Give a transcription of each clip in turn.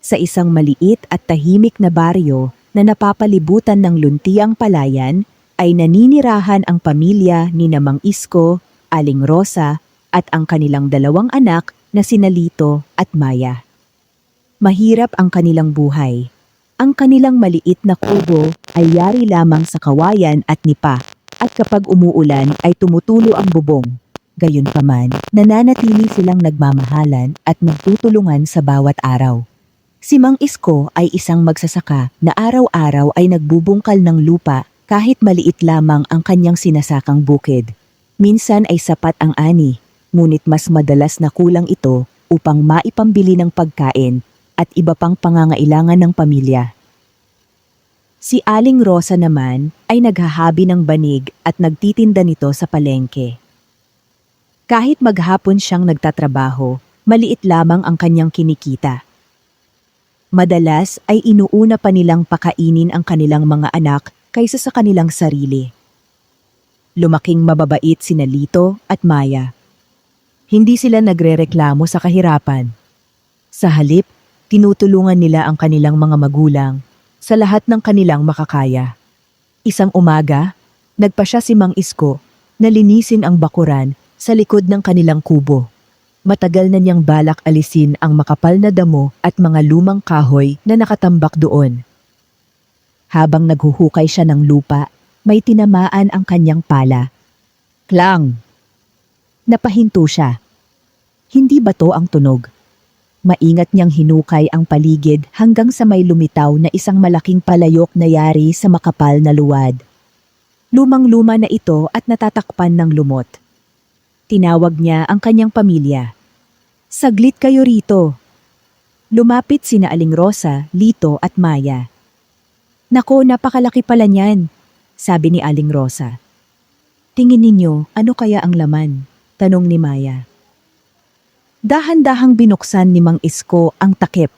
Sa isang maliit at tahimik na baryo na napapalibutan ng luntiang palayan, ay naninirahan ang pamilya ni Mang Isko, Aling Rosa, at ang kanilang dalawang anak na sina Lito at Maya. Mahirap ang kanilang buhay. Ang kanilang maliit na kubo ay yari lamang sa kawayan at nipa, at kapag umuulan ay tumutulo ang bubong. Gayunpaman, nananatili silang nagmamahalan at nagtutulungan sa bawat araw. Si Mang Isko ay isang magsasaka na araw-araw ay nagbubungkal ng lupa kahit maliit lamang ang kanyang sinasakang bukid. Minsan ay sapat ang ani, ngunit mas madalas na kulang ito upang maipambili ng pagkain at iba pang pangangailangan ng pamilya. Si Aling Rosa naman ay naghahabi ng banig at nagtitinda nito sa palengke. Kahit maghapon siyang nagtatrabaho, maliit lamang ang kanyang kinikita. Madalas ay inuuna pa nilang pakainin ang kanilang mga anak kaysa sa kanilang sarili. Lumaking mababait sina Lito at Maya. Hindi sila nagrereklamo sa kahirapan. Sa halip, tinutulungan nila ang kanilang mga magulang sa lahat ng kanilang makakaya. Isang umaga, nagpasya si Mang Isko na linisin ang bakuran sa likod ng kanilang kubo. Matagal na niyang balak alisin ang makapal na damo at mga lumang kahoy na nakatambak doon. Habang naghuhukay siya ng lupa, may tinamaan ang kanyang pala. Klang! Napahinto siya. Hindi bato ang tunog. Maingat niyang hinukay ang paligid hanggang sa may lumitaw na isang malaking palayok na yari sa makapal na luwad. Lumang-luma na ito at natatakpan ng lumot. Tinawag niya ang kanyang pamilya. Saglit kayo rito. Lumapit sina Aling Rosa, Lito at Maya. Nako, napakalaki pala niyan, sabi ni Aling Rosa. Tingin ninyo, ano kaya ang laman? Tanong ni Maya. Dahan-dahang binuksan ni Mang Isko ang takip.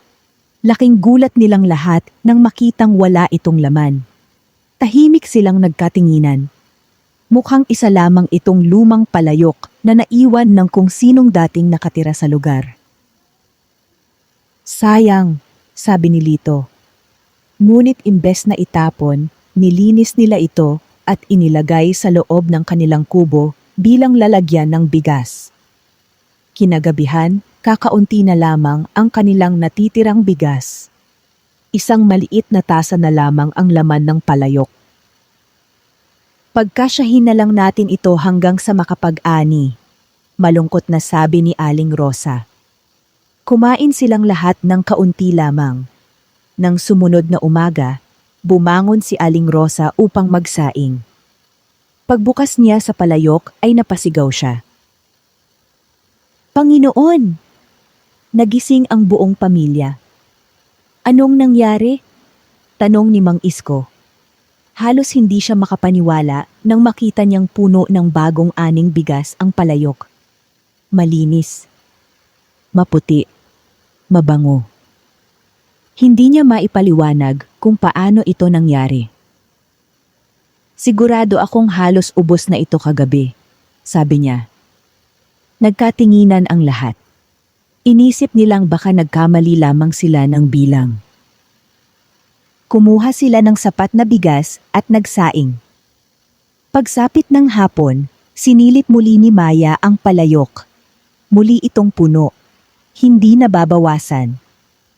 Laking gulat nilang lahat nang makitang wala itong laman. Tahimik silang nagkatinginan. Mukhang isa lamang itong lumang palayok na naiwan ng kung sinong dating nakatira sa lugar. Sayang, sabi ni Lito. Ngunit imbes na itapon, nilinis nila ito at inilagay sa loob ng kanilang kubo bilang lalagyan ng bigas. Kinagabihan, kakaunti na lamang ang kanilang natitirang bigas. Isang maliit na tasa na lamang ang laman ng palayok. Pagkasyahin na lang natin ito hanggang sa makapag-ani, malungkot na sabi ni Aling Rosa. Kumain silang lahat ng kaunti lamang. Nang sumunod na umaga, bumangon si Aling Rosa upang magsaing. Pagbukas niya sa palayok ay napasigaw siya. Panginoon! Nagising ang buong pamilya. Anong nangyari? Tanong ni Mang Isko. Halos hindi siya makapaniwala nang makita niyang puno ng bagong aning bigas ang palayok. Malinis, maputi, mabango. Hindi niya maipaliwanag kung paano ito nangyari. Sigurado akong halos ubos na ito kagabi, sabi niya. Nagkatinginan ang lahat. Inisip nilang baka nagkamali lamang sila ng bilang. Kumuha sila ng sapat na bigas at nagsaing. Pagsapit ng hapon, sinilip muli ni Maya ang palayok. Muli itong puno. Hindi nababawasan.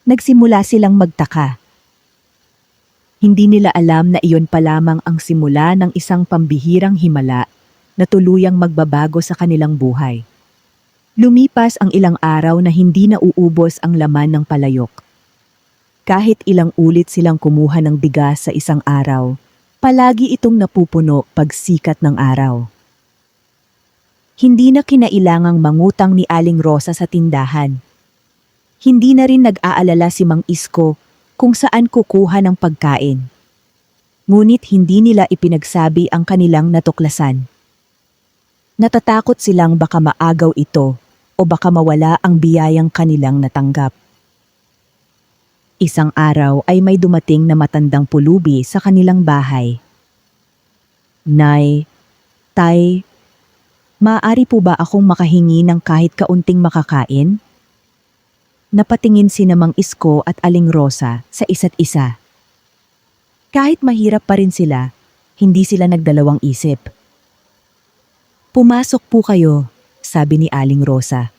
Nagsimula silang magtaka. Hindi nila alam na iyon pa lamang ang simula ng isang pambihirang himala na tuluyang magbabago sa kanilang buhay. Lumipas ang ilang araw na hindi nauubos ang laman ng palayok. Kahit ilang ulit silang kumuha ng bigas sa isang araw, palagi itong napupuno pag sikat ng araw. Hindi na kinailangang mangutang ni Aling Rosa sa tindahan. Hindi na rin nag-aalala si Mang Isko kung saan kukuha ng pagkain. Ngunit hindi nila ipinagsabi ang kanilang natuklasan. Natatakot silang baka maagaw ito o baka mawala ang biyayang kanilang natanggap. Isang araw ay may dumating na matandang pulubi sa kanilang bahay. Nay, Tay, maaari po ba akong makahingi ng kahit kaunting makakain? Napatingin si Mang Isko at Aling Rosa sa isa't isa. Kahit mahirap pa rin sila, hindi sila nagdalawang isip. Pumasok po kayo, sabi ni Aling Rosa.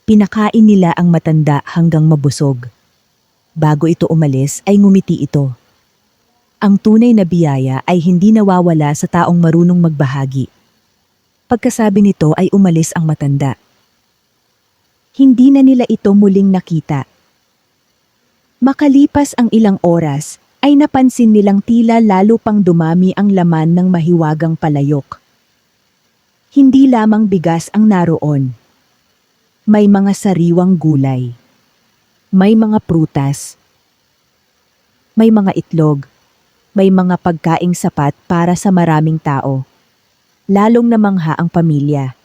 Pinakain nila ang matanda hanggang mabusog. Bago ito umalis ay ngumiti ito. Ang tunay na biyaya ay hindi nawawala sa taong marunong magbahagi. Pagkasabi nito ay umalis ang matanda. Hindi na nila ito muling nakita. Makalipas ang ilang oras, ay napansin nilang tila lalo pang dumami ang laman ng mahiwagang palayok. Hindi lamang bigas ang naroon. May mga sariwang gulay. May mga prutas. May mga itlog. May mga pagkaing sapat para sa maraming tao. Lalong namangha ang pamilya.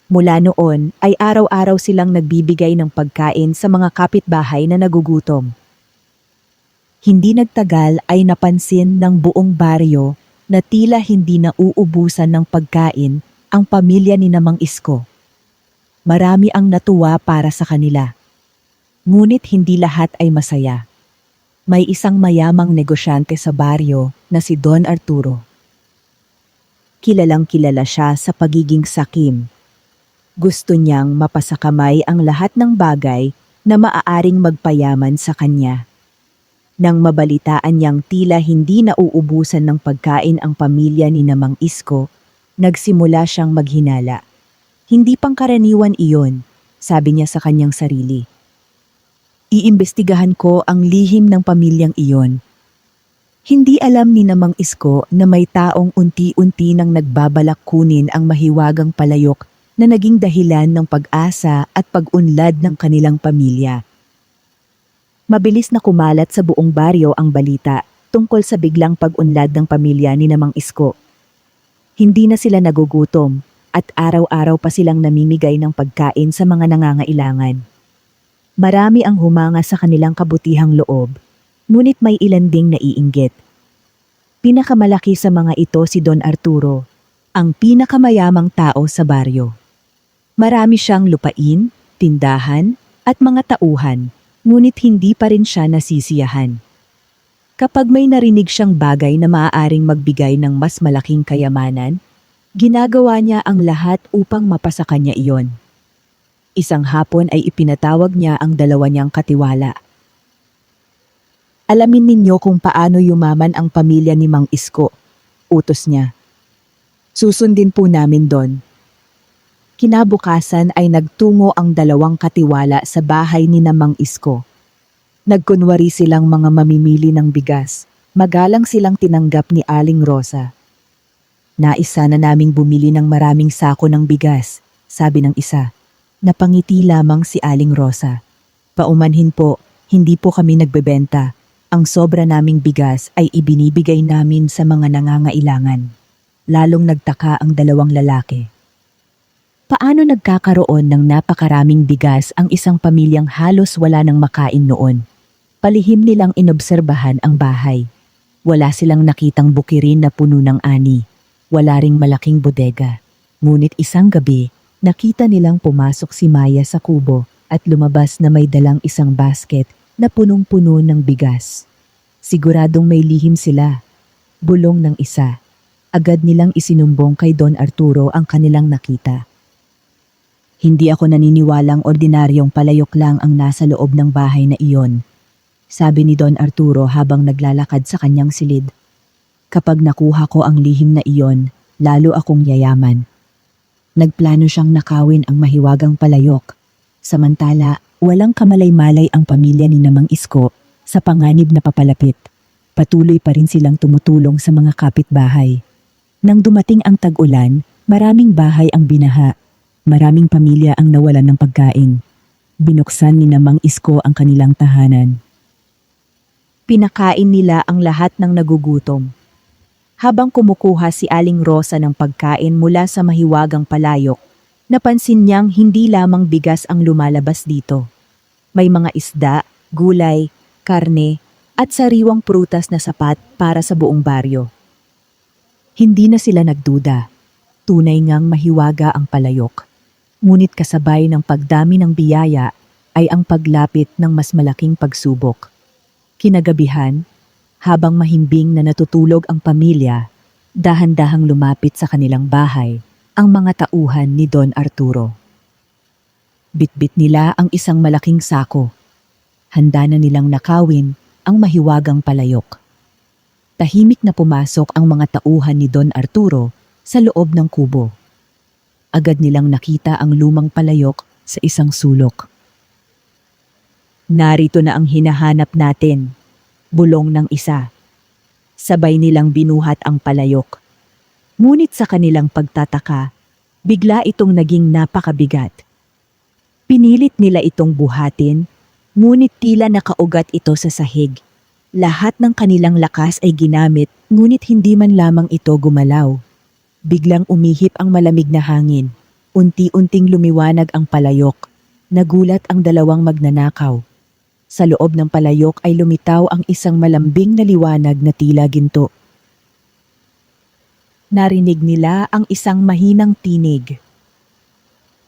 Mula noon ay araw-araw silang nagbibigay ng pagkain sa mga kapitbahay na nagugutom. Hindi nagtagal ay napansin ng buong baryo na tila hindi na uubusan ng pagkain ang pamilya ni Mang Isko. Marami ang natuwa para sa kanila. Ngunit hindi lahat ay masaya. May isang mayamang negosyante sa baryo na si Don Arturo. Kilalang kilala siya sa pagiging sakim. Gusto niyang mapasakamay ang lahat ng bagay na maaaring magpayaman sa kanya. Nang mabalitaan niyang tila hindi nauubusan ng pagkain ang pamilya ni Mang Isko, nagsimula siyang maghinala. Hindi pangkaraniwan iyon, sabi niya sa kanyang sarili. Iimbestigahan ko ang lihim ng pamilyang iyon. Hindi alam ni Mang Isko na may taong unti-unti nang nagbabalak kunin ang mahiwagang palayok na naging dahilan ng pag-asa at pag-unlad ng kanilang pamilya. Mabilis na kumalat sa buong baryo ang balita tungkol sa biglang pag-unlad ng pamilya ni Mang Isko. Hindi na sila nagugutom at araw-araw pa silang namimigay ng pagkain sa mga nangangailangan. Marami ang humanga sa kanilang kabutihang loob, ngunit may ilan ding naiinggit. Pinakamalaki sa mga ito si Don Arturo, ang pinakamayamang tao sa baryo. Marami siyang lupain, tindahan, at mga tauhan, ngunit hindi pa rin siya nasisiyahan. Kapag may narinig siyang bagay na maaaring magbigay ng mas malaking kayamanan, ginagawa niya ang lahat upang mapasa kanya iyon. Isang hapon ay ipinatawag niya ang dalawa niyang katiwala. Alamin ninyo kung paano yumaman ang pamilya ni Mang Isko, utos niya. Susundin po namin doon. Kinabukasan ay nagtungo ang dalawang katiwala sa bahay ni Mang Isko. Nagkunwari silang mga mamimili ng bigas. Magalang silang tinanggap ni Aling Rosa. Nais sana naming bumili ng maraming sako ng bigas, sabi ng isa. Napangiti lamang si Aling Rosa. Paumanhin po, hindi po kami nagbebenta. Ang sobra naming bigas ay ibinibigay namin sa mga nangangailangan. Lalong nagtaka ang dalawang lalaki. Paano nagkakaroon ng napakaraming bigas ang isang pamilyang halos wala nang makain noon? Palihim nilang inobserbahan ang bahay. Wala silang nakitang bukirin na puno ng ani. Wala ring malaking bodega. Ngunit isang gabi, nakita nilang pumasok si Maya sa kubo at lumabas na may dalang isang basket na punong-puno ng bigas. Siguradong may lihim sila. Bulong ng isa. Agad nilang isinumbong kay Don Arturo ang kanilang nakita. Hindi ako naniniwalang ordinaryong palayok lang ang nasa loob ng bahay na iyon, sabi ni Don Arturo habang naglalakad sa kanyang silid. Kapag nakuha ko ang lihim na iyon, lalo akong yayaman. Nagplano siyang nakawin ang mahiwagang palayok. Samantala, walang kamalay-malay ang pamilya ni Mang Isko sa panganib na papalapit. Patuloy pa rin silang tumutulong sa mga kapitbahay. Nang dumating ang tag-ulan, maraming bahay ang binaha. Maraming pamilya ang nawalan ng pagkain. Binuksan ni Mang Isko ang kanilang tahanan. Pinakain nila ang lahat ng nagugutom. Habang kumukuha si Aling Rosa ng pagkain mula sa mahiwagang palayok, napansin niyang hindi lamang bigas ang lumalabas dito. May mga isda, gulay, karne, at sariwang prutas na sapat para sa buong baryo. Hindi na sila nagduda. Tunay ngang mahiwaga ang palayok. Ngunit kasabay ng pagdami ng biyaya, ay ang paglapit ng mas malaking pagsubok. Kinagabihan, habang mahimbing na natutulog ang pamilya, dahan-dahang lumapit sa kanilang bahay ang mga tauhan ni Don Arturo. Bitbit nila ang isang malaking sako. Handa na nilang nakawin ang mahiwagang palayok. Tahimik na pumasok ang mga tauhan ni Don Arturo sa loob ng kubo. Agad nilang nakita ang lumang palayok sa isang sulok. Narito na ang hinahanap natin, bulong ng isa. Sabay nilang binuhat ang palayok. Ngunit sa kanilang pagtataka, bigla itong naging napakabigat. Pinilit nila itong buhatin, ngunit tila nakaugat ito sa sahig. Lahat ng kanilang lakas ay ginamit, ngunit hindi man lamang ito gumalaw. Biglang umihip ang malamig na hangin. Unti-unting lumiwanag ang palayok. Nagulat ang dalawang magnanakaw. Sa loob ng palayok ay lumitaw ang isang malambing na liwanag na tila ginto. Narinig nila ang isang mahinang tinig.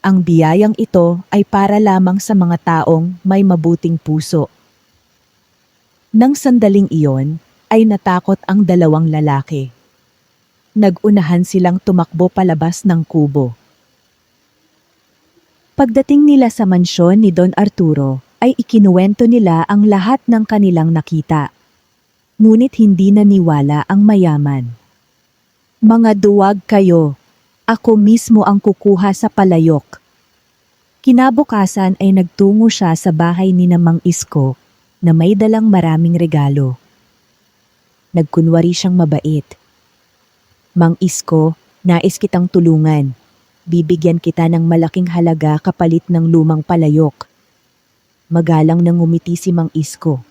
Ang biyayang ito ay para lamang sa mga taong may mabuting puso. Nang sandaling iyon, ay natakot ang dalawang lalaki. Nag-unahan silang tumakbo palabas ng kubo. Pagdating nila sa mansyon ni Don Arturo, ay ikinuwento nila ang lahat ng kanilang nakita. Ngunit hindi naniwala ang mayaman. Mga duwag kayo, ako mismo ang kukuha sa palayok. Kinabukasan ay nagtungo siya sa bahay ni Mang Isko na may dalang maraming regalo. Nagkunwari siyang mabait. Mang Isko, nais kitang tulungan. Bibigyan kita ng malaking halaga kapalit ng lumang palayok. Magalang nang ngumiti si Mang Isko.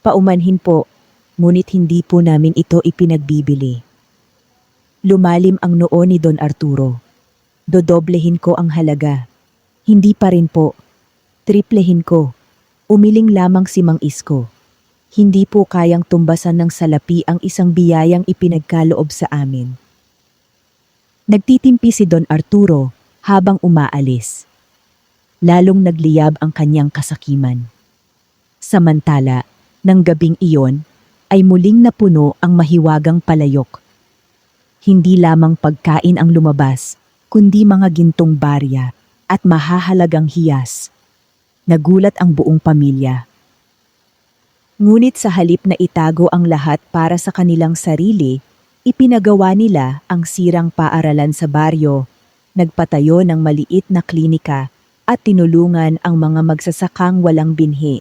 Paumanhin po, ngunit hindi po namin ito ipinagbibili. Lumalim ang noo ni Don Arturo. Dodoblehin ko ang halaga. Hindi pa rin po. Triplehin ko. Umiling lamang si Mang Isko. Hindi po kayang tumbasan ng salapi ang isang biyayang ipinagkaloob sa amin. Nagtitimpi si Don Arturo habang umaalis. Lalong nagliyab ang kanyang kasakiman. Samantala, nang gabing iyon, ay muling napuno ang mahiwagang palayok. Hindi lamang pagkain ang lumabas, kundi mga gintong barya at mahahalagang hiyas. Nagulat ang buong pamilya. Ngunit sa halip na itago ang lahat para sa kanilang sarili, ipinagawa nila ang sirang paaralan sa baryo, nagpatayo ng maliit na klinika at tinulungan ang mga magsasakang walang binhi.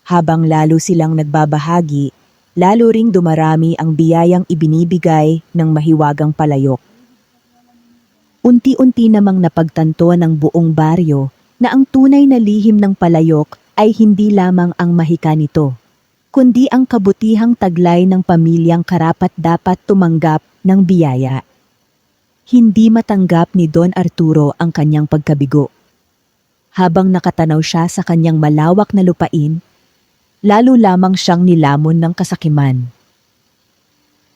Habang lalo silang nagbabahagi, lalo ring dumarami ang biyayang ibinibigay ng mahiwagang palayok. Unti-unti namang napagtanto ng buong baryo na ang tunay na lihim ng palayok ay hindi lamang ang mahika nito, kundi ang kabutihang taglay ng pamilyang karapat-dapat tumanggap ng biyaya. Hindi matanggap ni Don Arturo ang kanyang pagkabigo. Habang nakatanaw siya sa kanyang malawak na lupain, lalo lamang siyang nilamon ng kasakiman.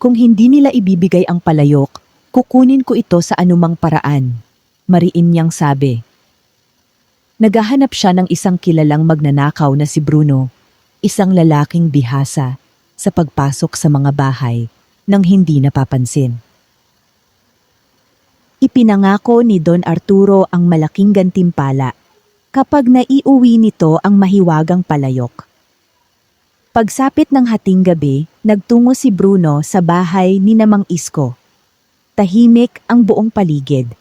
Kung hindi nila ibibigay ang palayok, kukunin ko ito sa anumang paraan, mariin niyang sabi. Naghahanap siya ng isang kilalang magnanakaw na si Bruno, isang lalaking bihasa, sa pagpasok sa mga bahay nang hindi napapansin. Ipinangako ni Don Arturo ang malaking gantimpala kapag naiuwi nito ang mahiwagang palayok. Pagsapit ng hating gabi, nagtungo si Bruno sa bahay ni Mang Isko. Tahimik ang buong paligid.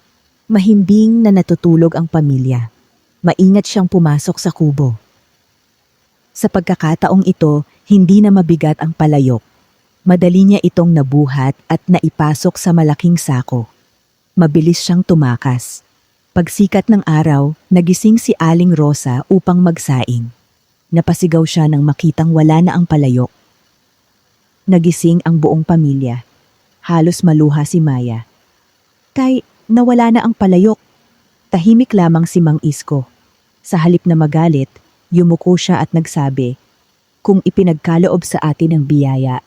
Mahimbing na natutulog ang pamilya. Maingat siyang pumasok sa kubo. Sa pagkakataong ito, hindi na mabigat ang palayok. Madali niya itong nabuhat at naipasok sa malaking sako. Mabilis siyang tumakas. Pagsikat ng araw, nagising si Aling Rosa upang magsaing. Napasigaw siya nang makitang wala na ang palayok. Nagising ang buong pamilya. Halos maluha si Maya. Tay, nawala na ang palayok. Tahimik lamang si Mang Isko. Sa halip na magalit, yumuko siya at nagsabi, kung ipinagkaloob sa atin ang biyaya,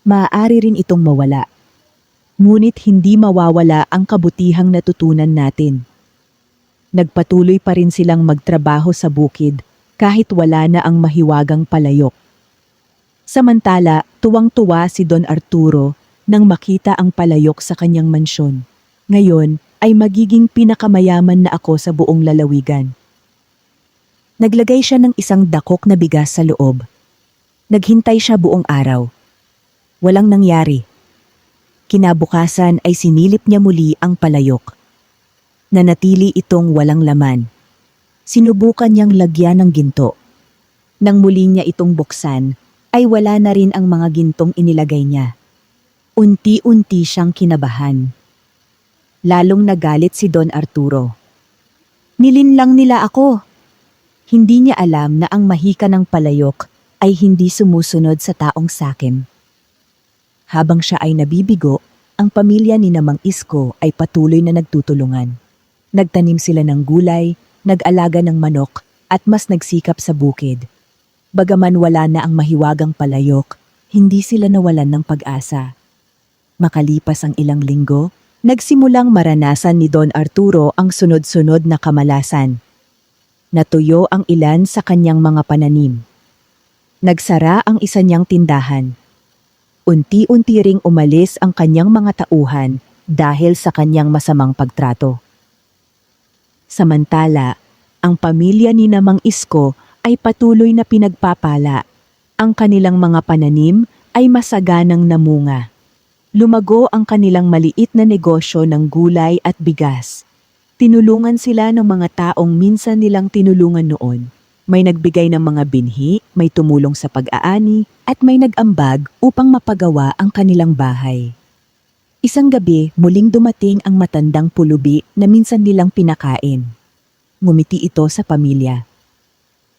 maaari rin itong mawala. Ngunit hindi mawawala ang kabutihang natutunan natin. Nagpatuloy pa rin silang magtrabaho sa bukid kahit wala na ang mahiwagang palayok. Samantala, tuwang-tuwa si Don Arturo nang makita ang palayok sa kanyang mansyon. Ngayon ay magiging pinakamayaman na ako sa buong lalawigan. Naglagay siya ng isang dakok na bigas sa loob. Naghintay siya buong araw. Walang nangyari. Kinabukasan ay sinilip niya muli ang palayok. Nanatili itong walang laman. Sinubukan niyang lagyan ng ginto. Nang muli niya itong buksan, ay wala na rin ang mga gintong inilagay niya. Unti-unti siyang kinabahan. Lalong nagalit si Don Arturo. Nilinlang nila ako. Hindi niya alam na ang mahika ng palayok ay hindi sumusunod sa taong sakim. Habang siya ay nabibigo, ang pamilya ni Mang Isko ay patuloy na nagtutulungan. Nagtanim sila ng gulay, nag-alaga ng manok, at mas nagsikap sa bukid. Bagaman wala na ang mahiwagang palayok, hindi sila nawalan ng pag-asa. Makalipas ang ilang linggo, nagsimulang maranasan ni Don Arturo ang sunod-sunod na kamalasan. Natuyo ang ilan sa kanyang mga pananim. Nagsara ang isa niyang tindahan. Unti-unti ring umalis ang kanyang mga tauhan dahil sa kanyang masamang pagtrato. Samantala, ang pamilya ni Mang Isko ay patuloy na pinagpapala. Ang kanilang mga pananim ay masaganang namunga. Lumago ang kanilang maliit na negosyo ng gulay at bigas. Tinulungan sila ng mga taong minsan nilang tinulungan noon. May nagbigay ng mga binhi, may tumulong sa pag-aani, at may nag-ambag upang mapagawa ang kanilang bahay. Isang gabi, muling dumating ang matandang pulubi na minsan nilang pinakain. Ngumiti ito sa pamilya.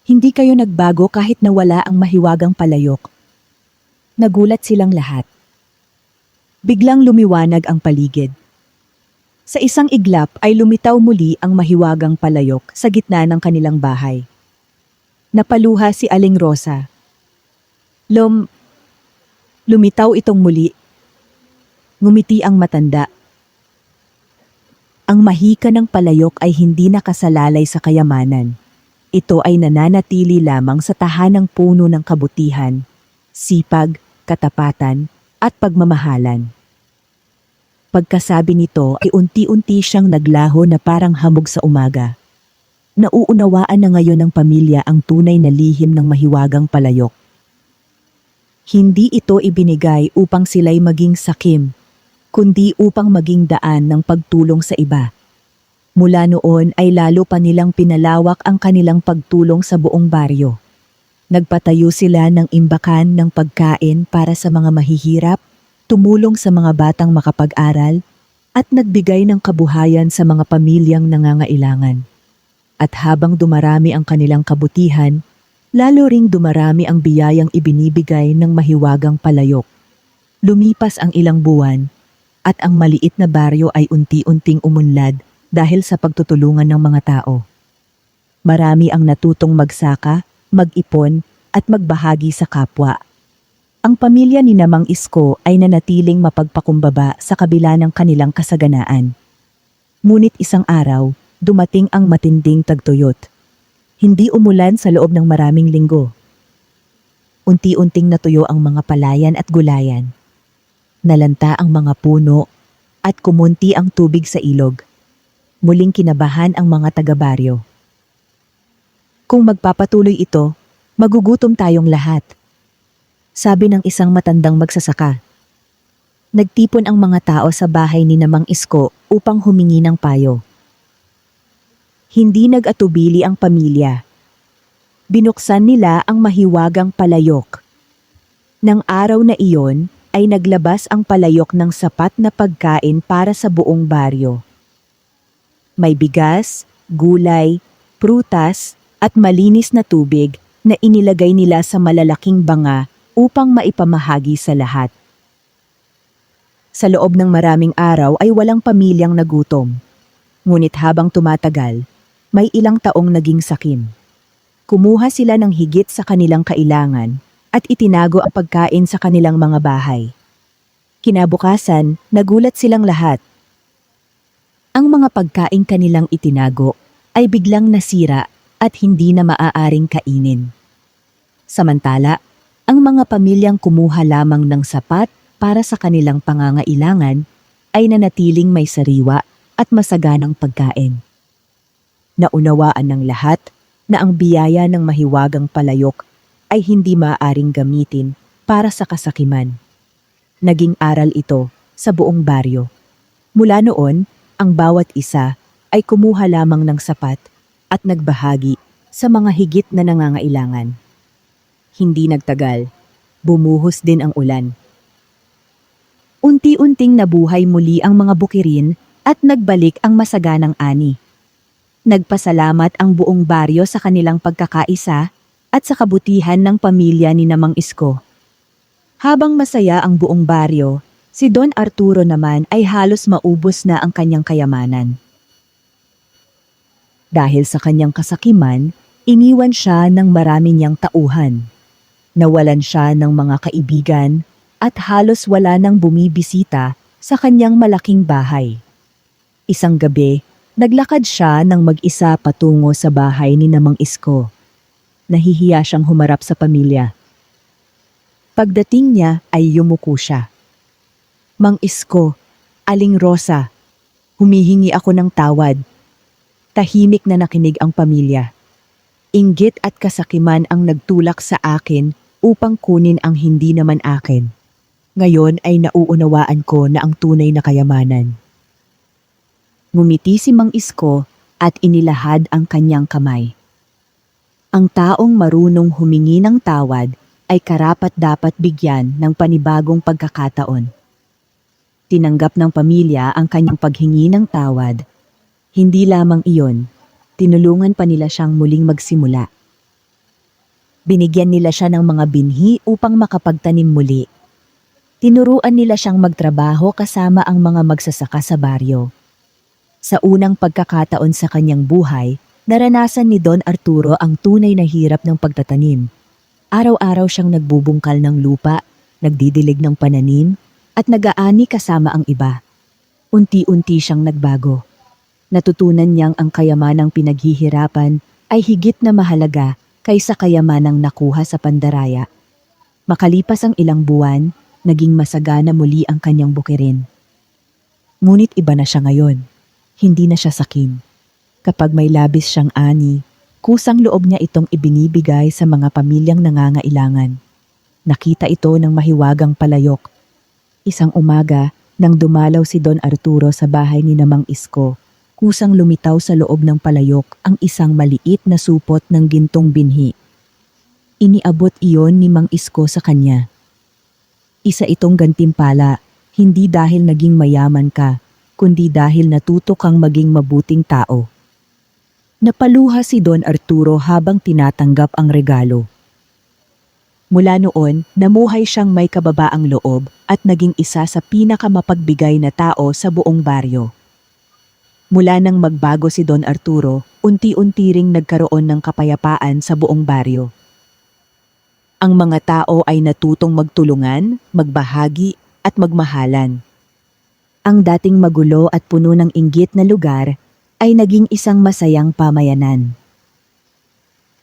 Hindi kayo nagbago kahit nawala ang mahiwagang palayok. Nagulat silang lahat. Biglang lumiwanag ang paligid. Sa isang iglap ay lumitaw muli ang mahiwagang palayok sa gitna ng kanilang bahay. Napaluha si Aling Rosa. Lumitaw itong muli. Ngumiti ang matanda. Ang mahika ng palayok ay hindi nakasalalay sa kayamanan. Ito ay nananatili lamang sa tahanang puno ng kabutihan, sipag, katapatan, at pagmamahalan. Pagkasabi nito ay unti-unti siyang naglaho na parang hamog sa umaga. Nauunawaan na ngayon ng pamilya ang tunay na lihim ng mahiwagang palayok. Hindi ito ibinigay upang sila'y maging sakim, kundi upang maging daan ng pagtulong sa iba. Mula noon ay lalo pa nilang pinalawak ang kanilang pagtulong sa buong baryo. Nagpatayo sila ng imbakan ng pagkain para sa mga mahihirap, tumulong sa mga batang makapag-aral, at nagbigay ng kabuhayan sa mga pamilyang nangangailangan. At habang dumarami ang kanilang kabutihan, lalo ring dumarami ang biyayang ibinibigay ng mahiwagang palayok. Lumipas ang ilang buwan, at ang maliit na baryo ay unti-unting umunlad dahil sa pagtutulungan ng mga tao. Marami ang natutong magsaka, mag-ipon, at magbahagi sa kapwa. Ang pamilya ni Mang Isko ay nanatiling mapagpakumbaba sa kabila ng kanilang kasaganaan. Ngunit isang araw, dumating ang matinding tagtuyot. Hindi umulan sa loob ng maraming linggo. Unti-unting natuyo ang mga palayan at gulayan. Nalanta ang mga puno at kumunti ang tubig sa ilog. Muling kinabahan ang mga taga-baryo. Kung magpapatuloy ito, magugutom tayong lahat. Sabi ng isang matandang magsasaka. Nagtipon ang mga tao sa bahay ni Mang Isko upang humingi ng payo. Hindi nag-atubili ang pamilya. Binuksan nila ang mahiwagang palayok. Nang araw na iyon ay naglabas ang palayok ng sapat na pagkain para sa buong baryo. May bigas, gulay, prutas at malinis na tubig na inilagay nila sa malalaking banga upang maipamahagi sa lahat. Sa loob ng maraming araw ay walang pamilyang nagutom. Ngunit habang tumatagal, may ilang taong naging sakim. Kumuha sila ng higit sa kanilang kailangan at itinago ang pagkain sa kanilang mga bahay. Kinabukasan, nagulat silang lahat. Ang mga pagkain kanilang itinago ay biglang nasira at hindi na maaaring kainin. Samantala, ang mga pamilyang kumuha lamang ng sapat para sa kanilang pangangailangan ay nanatiling may sariwa at masaganang pagkain. Naunawaan ng lahat na ang biyaya ng mahiwagang palayok ay hindi maaaring gamitin para sa kasakiman. Naging aral ito sa buong baryo. Mula noon, ang bawat isa ay kumuha lamang ng sapat at nagbahagi sa mga higit na nangangailangan. Hindi nagtagal, bumuhos din ang ulan. Unti-unting nabuhay muli ang mga bukirin at nagbalik ang masaganang ani. Nagpasalamat ang buong baryo sa kanilang pagkakaisa at sa kabutihan ng pamilya ni Mang Isko. Habang masaya ang buong baryo, si Don Arturo naman ay halos maubos na ang kanyang kayamanan. Dahil sa kanyang kasakiman, iniwan siya ng marami niyang tauhan. Nawalan siya ng mga kaibigan at halos wala nang bumibisita sa kanyang malaking bahay. Isang gabi, naglakad siya ng mag-isa patungo sa bahay ni Mang Isko. Nahihiya siyang humarap sa pamilya. Pagdating niya ay yumuko siya. "Mang Isko, Aling Rosa, humihingi ako ng tawad." Tahimik na nakinig ang pamilya. Inggit at kasakiman ang nagtulak sa akin upang kunin ang hindi naman akin. Ngayon ay nauunawaan ko na ang tunay na kayamanan. Ngumiti si Mang Isko at inilahad ang kanyang kamay. Ang taong marunong humingi ng tawad ay karapat-dapat bigyan ng panibagong pagkakataon. Tinanggap ng pamilya ang kanyang paghingi ng tawad. Hindi lamang iyon, tinulungan pa nila siyang muling magsimula. Binigyan nila siya ng mga binhi upang makapagtanim muli. Tinuruan nila siyang magtrabaho kasama ang mga magsasaka sa baryo. Sa unang pagkakataon sa kanyang buhay, naranasan ni Don Arturo ang tunay na hirap ng pagtatanim. Araw-araw siyang nagbubungkal ng lupa, nagdidilig ng pananim, at nag-aani kasama ang iba. Unti-unti siyang nagbago. Natutunan niyang ang kayamanang pinaghihirapan ay higit na mahalaga kaysa kayamanang nakuha sa pandaraya. Makalipas ang ilang buwan, naging masagana muli ang kanyang bukirin. Ngunit iba na siya ngayon. Hindi na siya sakim. Kapag may labis siyang ani, kusang loob niya itong ibinibigay sa mga pamilyang nangangailangan. Nakita ito ng mahiwagang palayok. Isang umaga, nang dumalaw si Don Arturo sa bahay ni Mang Isko, kusang lumitaw sa loob ng palayok ang isang maliit na supot ng gintong binhi. Iniabot iyon ni Mang Isko sa kanya. Isa itong gantimpala, hindi dahil naging mayaman ka, kundi dahil natuto kang maging mabuting tao. Napaluha si Don Arturo habang tinatanggap ang regalo. Mula noon, namuhay siyang may kababaang loob at naging isa sa pinakamapagbigay na tao sa buong baryo. Mula nang magbago si Don Arturo, unti-unti ring nagkaroon ng kapayapaan sa buong baryo. Ang mga tao ay natutong magtulungan, magbahagi at magmahalan. Ang dating magulo at puno ng inggit na lugar ay naging isang masayang pamayanan.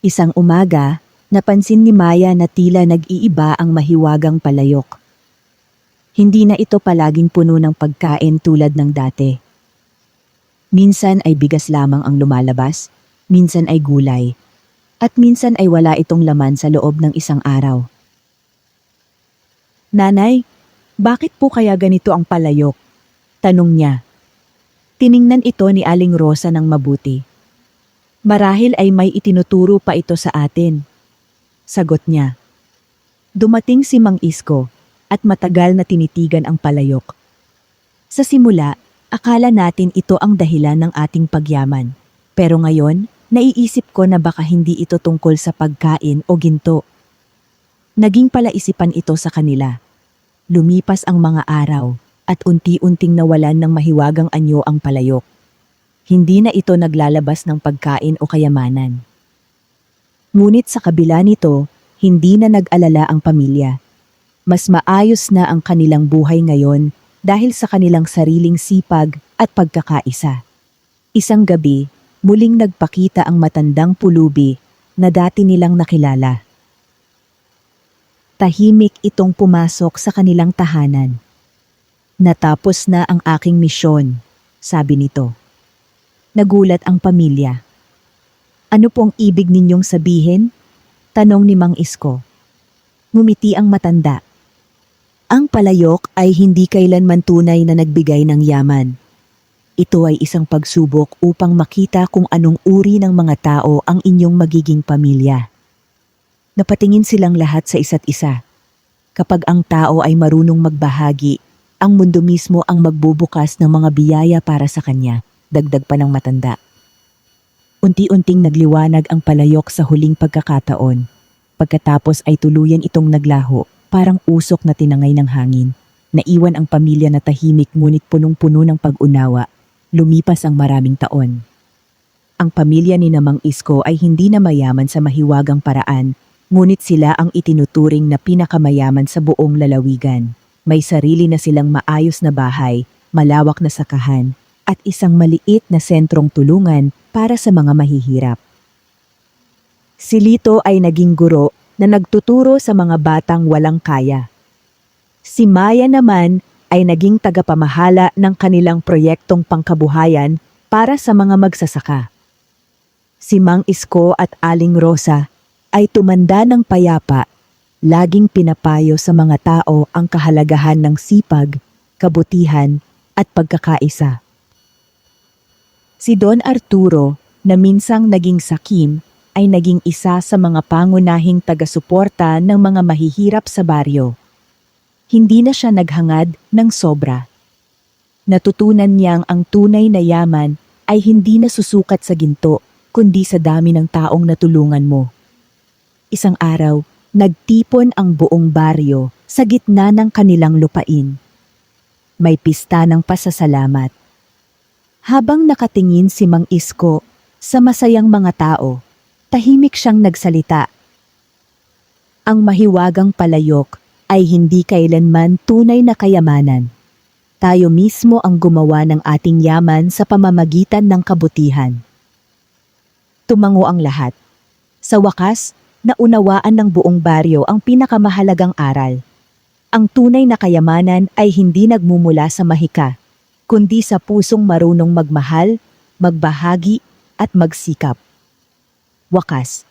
Isang umaga, napansin ni Maya na tila nag-iiba ang mahiwagang palayok. Hindi na ito palaging puno ng pagkain tulad ng dati. Minsan ay bigas lamang ang lumalabas, minsan ay gulay, at minsan ay wala itong laman sa loob ng isang araw. "Nanay, bakit po kaya ganito ang palayok?" tanong niya. Tiningnan ito ni Aling Rosa ng mabuti. "Marahil ay may itinuturo pa ito sa atin," sagot niya. Dumating si Mang Isko at matagal na tinitigan ang palayok. Sa simula, akala natin ito ang dahilan ng ating pagyaman. Pero ngayon, naiisip ko na baka hindi ito tungkol sa pagkain o ginto. Naging palaisipan ito sa kanila. Lumipas ang mga araw at unti-unting nawalan ng mahiwagang anyo ang palayok. Hindi na ito naglalabas ng pagkain o kayamanan. Ngunit sa kabila nito, hindi na nag-alala ang pamilya. Mas maayos na ang kanilang buhay ngayon dahil sa kanilang sariling sipag at pagkakaisa. Isang gabi, muling nagpakita ang matandang pulubi na dati nilang nakilala. Tahimik itong pumasok sa kanilang tahanan. "Natapos na ang aking misyon," sabi nito. Nagulat ang pamilya. "Ano pong ibig ninyong sabihin?" tanong ni Mang Isko. Ngumiti ang matanda. "Ang palayok ay hindi kailanman tunay na nagbigay ng yaman. Ito ay isang pagsubok upang makita kung anong uri ng mga tao ang inyong magiging pamilya." Napatingin silang lahat sa isa't isa. Kapag ang tao ay marunong magbahagi, ang mundo mismo ang magbubukas ng mga biyaya para sa kanya, dagdag pa ng matanda. Unti-unting nagliwanag ang palayok sa huling pagkakataon. Pagkatapos ay tuluyan itong naglaho, parang usok na tinangay ng hangin. Naiwan ang pamilya na tahimik ngunit punong-puno ng pag-unawa. Lumipas ang maraming taon. Ang pamilya ni Mang Isko ay hindi na mayaman sa mahiwagang paraan, ngunit sila ang itinuturing na pinakamayaman sa buong lalawigan. May sarili na silang maayos na bahay, malawak na sakahan, at isang maliit na sentrong tulungan para sa mga mahihirap. Si Lito ay naging guro na nagtuturo sa mga batang walang kaya. Si Maya naman ay naging tagapamahala ng kanilang proyektong pangkabuhayan para sa mga magsasaka. Si Mang Isko at Aling Rosa ay tumanda ng payapa, laging pinapayo sa mga tao ang kahalagahan ng sipag, kabutihan at pagkakaisa. Si Don Arturo, na minsang naging sakim, ay naging isa sa mga pangunahing taga-suporta ng mga mahihirap sa baryo. Hindi na siya naghangad ng sobra. Natutunan niyang ang tunay na yaman ay hindi nasusukat sa ginto, kundi sa dami ng taong natulungan mo. Isang araw, nagtipon ang buong baryo sa gitna ng kanilang lupain. May pista ng pasasalamat. Habang nakatingin si Mang Isko sa masayang mga tao, tahimik siyang nagsalita. "Ang mahiwagang palayok ay hindi kailanman tunay na kayamanan. Tayo mismo ang gumawa ng ating yaman sa pamamagitan ng kabutihan." Tumango ang lahat. Sa wakas, naunawaan ng buong baryo ang pinakamahalagang aral. Ang tunay na kayamanan ay hindi nagmumula sa mahika, kundi sa pusong marunong magmahal, magbahagi at magsikap. Wakas,